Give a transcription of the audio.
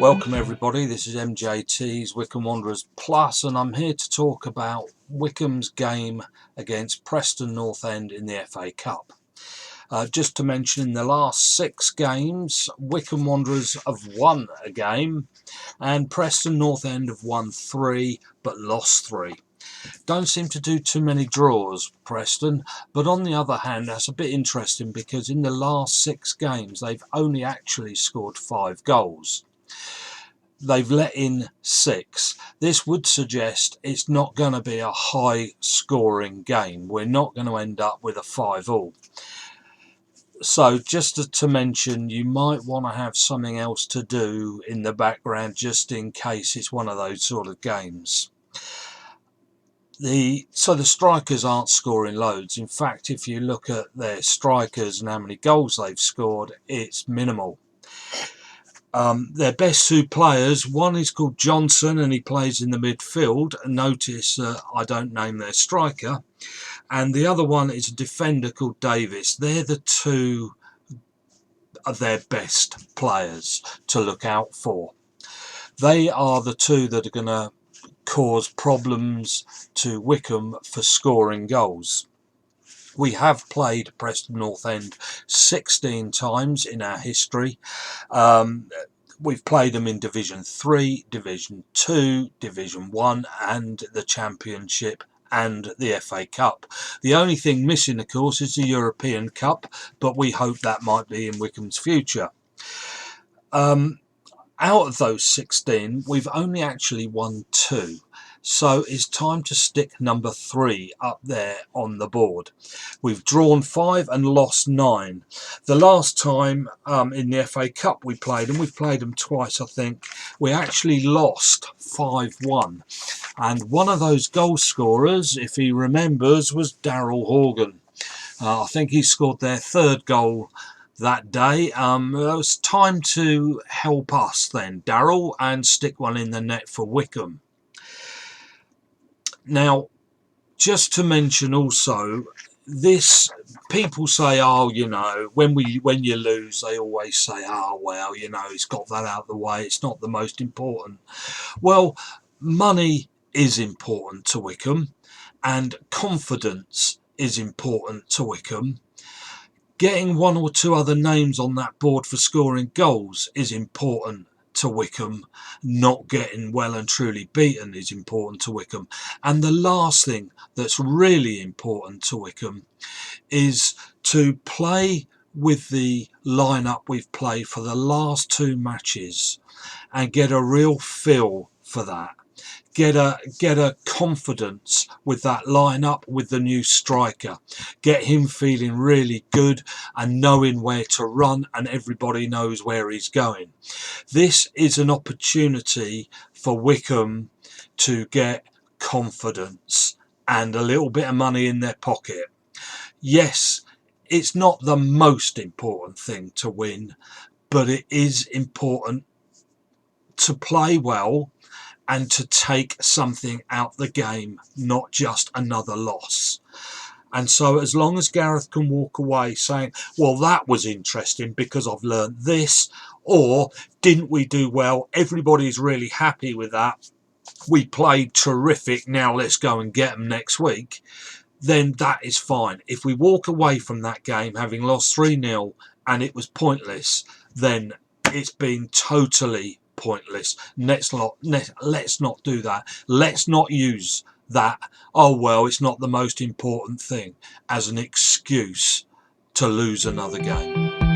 Welcome everybody, this is MJT's Wycombe Wanderers Plus, and I'm here to talk about Wycombe's game against Preston North End in the FA Cup. Just to mention, in the last 6 games, Wycombe Wanderers have won a game and Preston North End have won 3 but lost 3. Don't seem to do too many draws, Preston, but on the other hand that's a bit interesting because in the last 6 games they've only actually scored 5 goals. They've let in 6. This would suggest it's not going to be a high scoring game. We're not going to end up with a 5-all. So just to mention, you might want to have something else to do in the background just in case it's one of those sort of games. So the strikers aren't scoring loads. In fact, if you look at their strikers and how many goals they've scored, it's minimal. Their best 2 players, one is called Johnson and he plays in the midfield. Notice I don't name their striker. And the other one is a defender called Davis. They're the 2 of their best players to look out for. They are the 2 that are going to cause problems to Wycombe for scoring goals. We have played Preston North End 16 times in our history. We've played them in Division 3, Division 2, Division 1 and the Championship and the FA Cup. The only thing missing, of course, is the European Cup, but we hope that might be in Wycombe's future. Out of those 16, we've only actually won 2. So it's time to stick number 3 up there on the board. We've drawn 5 and lost 9. The last time in the FA Cup we played them, we've played them twice I think, we actually lost 5-1. And one of those goal scorers, if he remembers, was Darryl Horgan. I think he scored their 3rd goal that day. It was time to help us then, Darryl, and stick one in the net for Wycombe. Now, just to mention also, this, people say, oh, you know, when you lose, they always say, oh, well, you know, it's got that out of the way, it's not the most important. Well, money is important to Wycombe, and confidence is important to Wycombe. Getting 1 or 2 other names on that board for scoring goals is important to Wycombe. Not getting well and truly beaten is important to Wycombe. And the last thing that's really important to Wycombe is to play with the lineup we've played for the last 2 matches and get a real feel for that. Get a confidence with that lineup, with the new striker. Get him feeling really good and knowing where to run, and everybody knows where he's going. This is an opportunity for Wycombe to get confidence and a little bit of money in their pocket. Yes, it's not the most important thing to win, but it is important to play well and to take something out the game, not just another loss. And so as long as Gareth can walk away saying, well, that was interesting because I've learned this, or didn't we do well, everybody's really happy with that, we played terrific, now let's go and get them next week, then that is fine. If we walk away from that game having lost 3-0 and it was pointless, then it's been totally pointless. Let's not do that. Let's not use that, oh well, it's not the most important thing, as an excuse to lose another game.